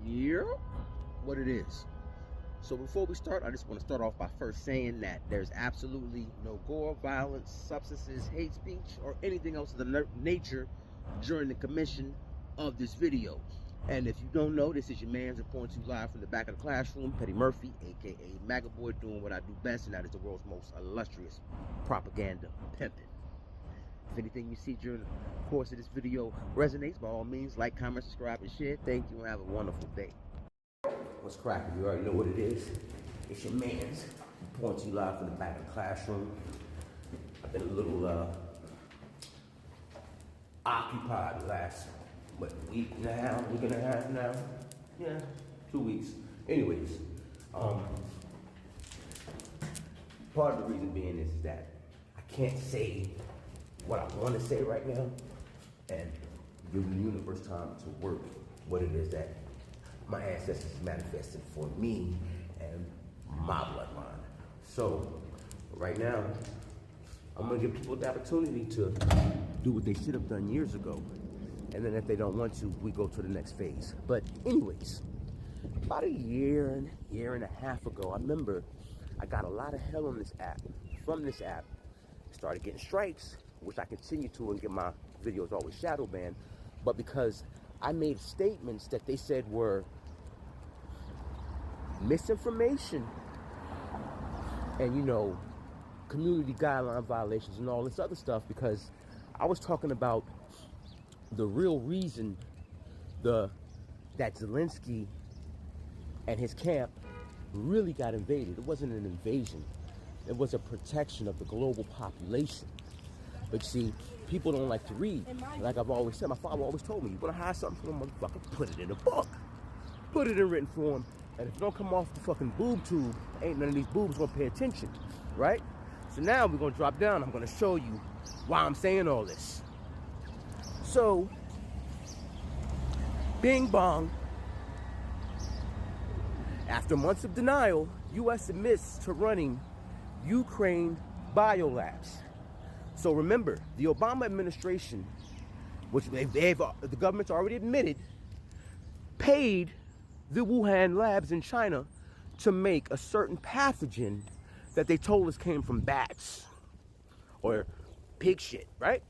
Yeah, what it is. So before we start, I just want to start off by first saying that there's absolutely no gore, violence, substances, hate speech, or anything else of the nature during the commission of this video. And if you don't know, this is your man's reporting to you live from the back of the classroom, Petty Murphy, aka MAGA Boy, doing what I do best, and that is the world's most illustrious propaganda pimping. If anything you see during the course of this video resonates, by all means, like, comment, subscribe, and share. Thank you, and have a wonderful day. What's cracking? You already know what it is. It's your man's reporting to you live from the back of the classroom. I've been a little occupied the last, week and a half now? Yeah, 2 weeks. Anyways, part of the reason being is that I can't say what I want to say right now and give the universe time to work what it is that my ancestors manifested for me and my bloodline. So right now, I'm gonna give people the opportunity to do what they should have done years ago. And then if they don't want to, we go to the next phase. But anyways, about a year and a half ago, I remember I got a lot of hell on this app. From this app, started getting strikes, which I continue to and get my videos always shadow banned. But because I made statements that they said were misinformation and, community guideline violations and all this other stuff, because I was talking about the real reason that Zelensky and his camp really got invaded. It wasn't an invasion. It was a protection of the global population. But see, people don't like to read. Like I've always said, my father always told me, you want to hide something from a motherfucker, put it in a book. Put it in written form. And if it don't come off the fucking boob tube, ain't none of these boobs gonna pay attention, right? So now we're gonna drop down. I'm gonna show you why I'm saying all this. So, bing bong. After months of denial, U.S. admits to running Ukraine biolabs. So remember, the Obama administration, which the government's already admitted, paid the Wuhan labs in China to make a certain pathogen that they told us came from bats or pig shit, right?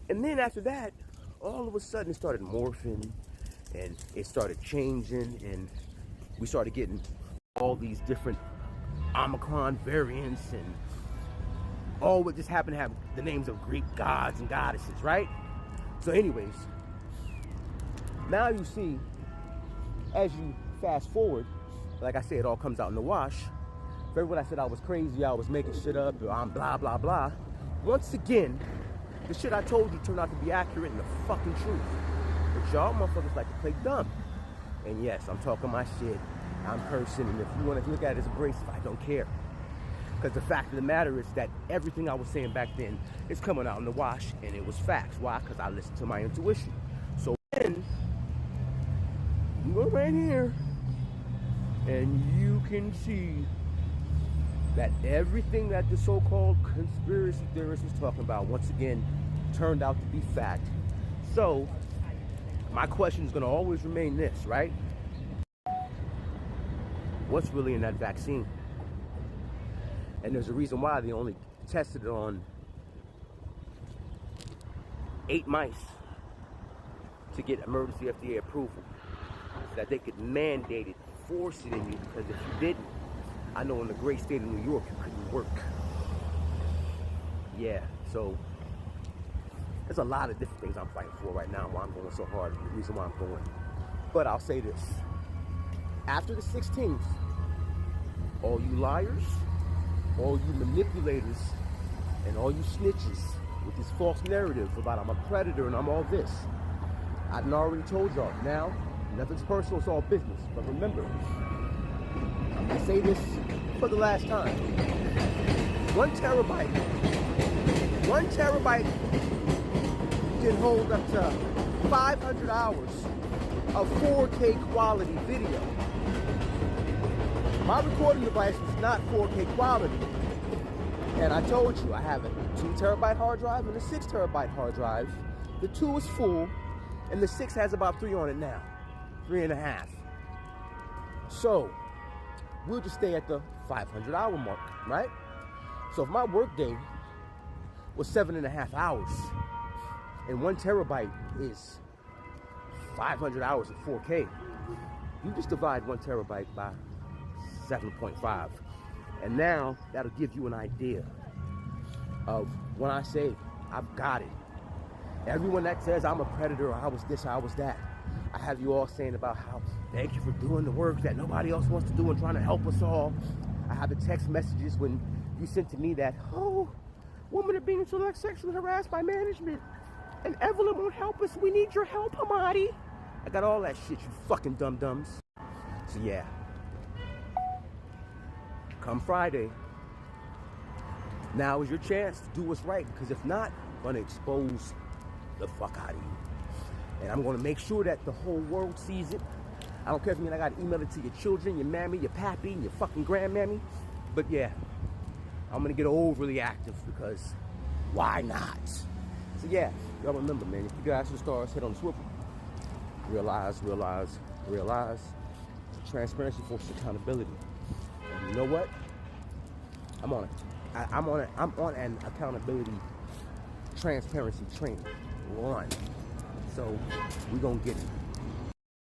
And then after that, all of a sudden it started morphing and it started changing and we started getting all these different Omicron variants and all what just happened to have the names of Greek gods and goddesses, right? So anyways, now you see, as you fast forward, like I said, it all comes out in the wash. For everyone I said I was crazy, I was making shit up, or I'm blah, blah, blah. Once again, the shit I told you turned out to be accurate and the fucking truth. But y'all motherfuckers like to play dumb. And yes, I'm talking my shit, I'm cursing, and if you want to look at it as abrasive, I don't care. Because the fact of the matter is that everything I was saying back then is coming out in the wash, and it was facts. Why? Because I listened to my intuition. So then, you go right here, and you can see that everything that the so-called conspiracy theorists was talking about, once again, turned out to be fact. So, my question is going to always remain this, right? What's really in that vaccine? And there's a reason why they only tested it on 8 mice to get emergency FDA approval, so that they could mandate it, force it in you, because if you didn't, I know in the great state of New York, you couldn't work. Yeah, so there's a lot of different things I'm fighting for right now, why I'm going so hard, and the reason why I'm going. But I'll say this. After the 16th, all you liars, all you manipulators, and all you snitches with this false narrative about I'm a predator and I'm all this, I done already told y'all. Now, nothing's personal, it's all business. But remember, I'm gonna say this for the last time. 1 terabyte can hold up to 500 hours of 4K quality video. My recording device was not 4K quality. And I told you, I have a 2 terabyte hard drive and a 6 terabyte hard drive. The 2 is full, and the 6 has about 3 on it now. 3.5. So we'll just stay at the 500-hour mark, right? So if my work day was 7.5 hours, and 1 terabyte is 500 hours of 4K, you just divide 1 terabyte by 7.5. And now that'll give you an idea of when I say I've got it. Everyone that says I'm a predator, or I was this, or I was that, I have you all saying about how thank you for doing the work that nobody else wants to do and trying to help us all. I have the text messages when you sent to me that, oh, women are being sexually harassed by management and Evelyn won't help us. We need your help, Hamadi. I got all that shit, you fucking dum-dums. So yeah, come Friday, now is your chance to do what's right, because if not, I'm gonna expose the fuck out of you. And I'm gonna make sure that the whole world sees it. I don't care if I gotta email it to your children, your mammy, your pappy, your fucking grandmammy. But yeah, I'm gonna get overly active because why not? So yeah, y'all remember, man, if you guys are stars, hit on the swivel. Realize, realize, realize. Transparency forces accountability. And you know what? I'm on an accountability transparency train run. So we're gonna get it.